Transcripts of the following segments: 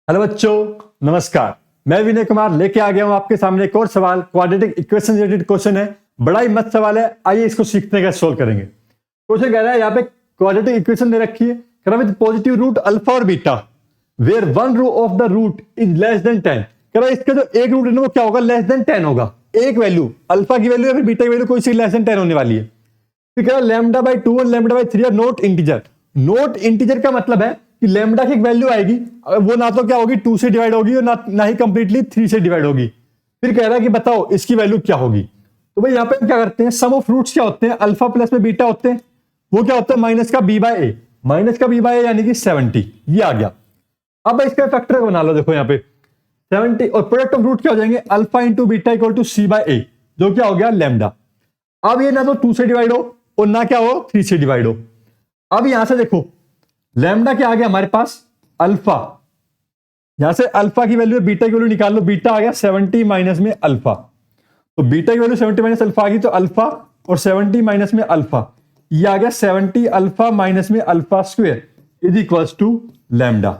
Hello बच्चों, नमस्कार। मैं विनय कुमार लेके आ गया हूं आपके सामने एक और सवाल। क्वाड्रेटिक इक्वेशन रिलेटेड क्वेश्चन है, बड़ा ही मस्त सवाल है। आइए इसको सीखते हैं, सोल्व करेंगे। क्वेश्चन कह रहा है यहाँ पे क्वाड्रेटिक इक्वेशन दे रखी है, कह रहा है विद पॉजिटिव रूट अल्फा और beta where one row of the root is less than 10। कह रहा है इसका जो एक रूट है ना वो क्या होगा, लेस देन 10 होगा। एक वैल्यू अल्फा की वैल्यू या फिर बीटा की वैल्यू कोई सी लेस देन 10 होने वाली है। फिर कह रहा है लैम्डा बाई 2 और lambda by 3 are not integer. Not integer का मतलब है कि लैम्डा की एक वैल्यू आएगी, वो ना तो क्या होगी 2 से डिवाइड होगी और ना ही कंप्लीटली 3 से डिवाइड होगी। फिर कह रहा है कि बताओ इसकी वैल्यू क्या होगी। तो भाई यहाँ पे हम क्या करते हैं, सम ऑफ रूट्स क्या होते हैं, अल्फा प्लस में बीटा होते हैं। वो क्या होता है माइनस का बी बाय ए, माइनस का बी बाय ए यानी कि 70। ये आ गया। अब इसका फैक्टर बना लो, देखो यहाँ पे 70 और प्रोडक्ट ऑफ रूट क्या हो जाएंगे, alpha into beta equal to C by A, जो क्या हो गया लैम्डा। अब ये ना तो 2 से डिवाइड हो और ना क्या हो 3 से डिवाइड हो। अब यहां से देखो लैम्डा क्या आ गया हमारे पास, अल्फा। यहां से अल्फा की वैल्यू बीटा की वैल्यू निकाल लो, बीटा आ गया 70 माइनस में अल्फा। तो बीटा की वैल्यू 70 माइनस अल्फा आ गई, तो अल्फा और 70 माइनस में अल्फा, ये आ गया 70 अल्फा माइनस में alpha square is equals to lambda.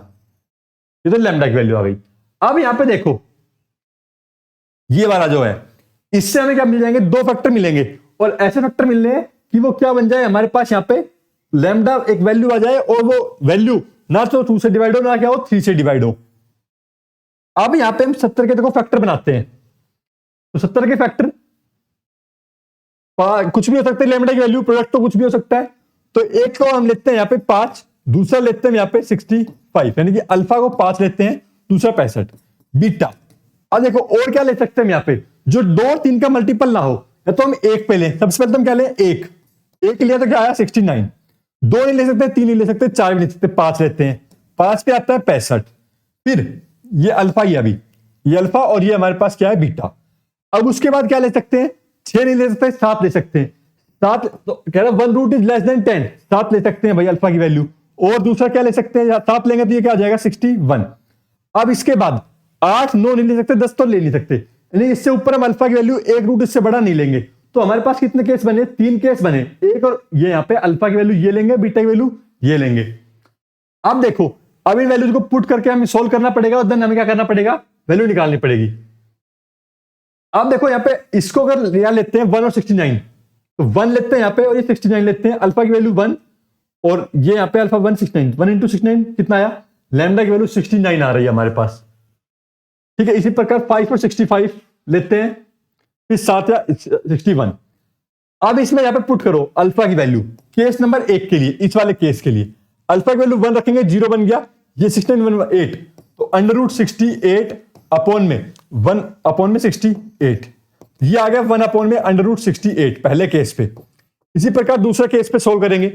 ये तो लैम्डा की वैल्यू आ गई। अब यहां पे देखो ये वाला जो है, इससे हमें क्या मिल जाएंगे, दो फैक्टर मिलेंगे और ऐसे फैक्टर मिलने हैं कि वो क्या बन जाए हमारे पास यहाँ पे लैम्डा एक वैल्यू आ जाए और वो वैल्यू ना तो 2 से डिवाइड हो ना क्या हो 3 से डिवाइड हो। अब यहां पे हम 70 के देखो फैक्टर बनाते हैं, तो 70 के फैक्टर कुछ भी हो सकते हैं, लैम्डा की वैल्यू प्रोडक्ट तो कुछ भी हो सकता है। तो एक को हम लेते हैं यहाँ पे 5, दूसरा लेते हैं यहाँ पे 65, यानी कि अल्फा को 5 लेते हैं, दूसरा 65 बीटा। अब देखो और क्या ले सकते हैं यहाँ पे, जो 2 और 3 का मल्टीपल ना हो, या तो हम एक पे लें। सबसे पहले तो हम क्या लें, एक लिया तो क्या आया 69। 2 नहीं ले सकते, 3 नहीं ले सकते, 4 भी नहीं ले सकते, 5 लेते हैं। 5 पे आता है 65। फिर ये अल्फा, ये अभी ये अल्फा और ये हमारे पास क्या है बीटा। अब उसके बाद क्या ले सकते हैं, 6 नहीं ले सकते, 7 ले सकते हैं। 7 तो कह रहा है one root is less than 10, 7 ले सकते हैं भाई अल्फा की वैल्यू। और दूसरा क्या ले सकते हैं, 7 लेंगे तो ये क्या आ जाएगा 61। अब इसके बाद 8 9 नहीं ले सकते, 10 तो ले नहीं सकते, यानी इससे ऊपर हम अल्फा की वैल्यू एक रूट इससे बड़ा नहीं लेंगे। तो हमारे पास कितने केस बने, 3 केस बने। एक और ये यहाँ पे अल्फा की वैल्यू ये लेंगे, बीटा की वैल्यू ये लेंगे। अब देखो अब इन वैल्यूज को पुट करके हमें सोल्व करना पड़ेगा और देन हमें क्या करना पड़ेगा, वैल्यू निकालनी पड़ेगी। अब देखो यहाँ पे इसको अगर यहाँ लेते हैं 1 और 69, तो 1 लेते हैं यहाँ पे और ये 69 लेते हैं। अल्फा की वैल्यू 1 और ये यहाँ पे अल्फा 169, 1 इंटू 69 कितना आया, लैम्डा की वैल्यू 69 आ रही है हमारे पास। ठीक है, इसी प्रकार 5 और 65 लेते हैं, फिर 7 या 61। अब इसमें यहां पे पुट करो अल्फा की वैल्यू केस नंबर 1 के लिए, इस वाले केस के लिए अल्फा की वैल्यू 1 रखेंगे, 0 बन गया, ये 69 8, तो अंडर रूट 68 अपॉन में 1 अपॉन में 68, ये आ गया 1 अपॉन में अंडर रूट 68 पहले केस पे। इसी प्रकार दूसरा केस पे सोल्व करेंगे,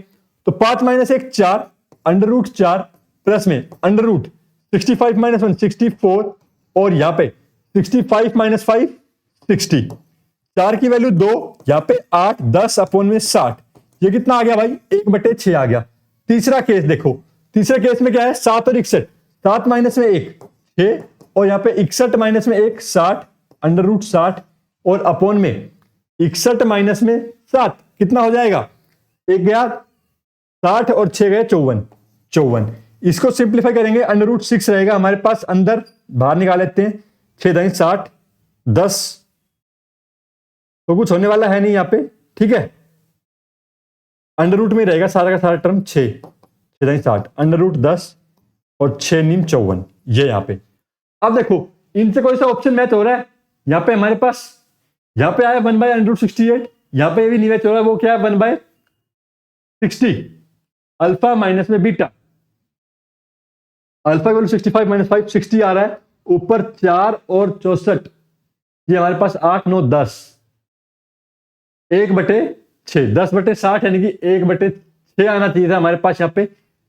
तो 5 माइनस 1 4, अंडर रूट 4 प्लस में अंडर रूट 65 माइनस 1 64, और यहां पे 65 माइनस 5 60, 4 की वैल्यू 2, यहां पे 8 10 अपॉन में 60, ये कितना आ गया भाई 1/6 आ गया। तीसरा केस देखो, तीसरे केस में क्या है 7 और 61, 7 माइनस में 1 6, और यहां पे 61 माइनस में 1 60, अंडर रूट 60, और अपॉन में 61 माइनस में 7 कितना हो जाएगा, एक गया 60 और 6 गए 54। इसको सिंप्लीफाई करेंगे, अंडर रूट 6 रहेगा हमारे पास, अंदर बाहर निकाल लेते हैं, 6 दाई 60 10, तो कुछ होने वाला है नहीं यहाँ पे। ठीक है, अंडर रूट में रहेगा सारा का सारा टर्म 6 दाई 60, अंडर रूट 10 और 6 नीम 54, ये यहाँ पे। अब देखो इनसे कोई सा ऑप्शन मैच हो रहा है, यहाँ पे हमारे पास यहाँ पे आया 1/√68, यहाँ पे भी नहीं मैच हो रहा है, वो क्या है 1/60 अल्फा माइनस में बीटा। अल्फा की वैल्यू 65 माइनस 5 60 आ रहा है, ऊपर 4 और 64, ये हमारे पास 8 9 10, 1/6 10/60, यानी कि 1/6 आना चाहिए था हमारे पास यहाँ पे।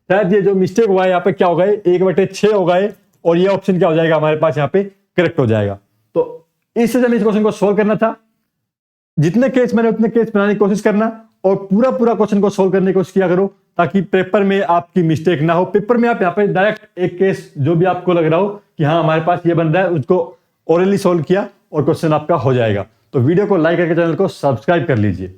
शायद ये जो मिस्टेक हुआ है यहाँ पे क्या होगा, 1/6 होगा ये, और ये ऑप्शन क्या हो जाएगा हमारे पास यहाँ पे करेक्ट हो जाएगा। तो इससे हमें इस क्वेश्चन को सोल्व करना था। जितने केस मैंने उतने केस बनाने की कोशिश करना और पूरा क्वेश्चन को सोल्व करने की कोशिश किया करो, ताकि पेपर में आपकी मिस्टेक ना हो। पेपर में आप यहाँ पे डायरेक्ट एक केस जो भी आपको लग रहा हो कि हाँ हमारे पास ये बन रहा है, उसको ओरली सोल्व किया और क्वेश्चन आपका हो जाएगा। तो वीडियो को लाइक करके चैनल को सब्सक्राइब कर लीजिए।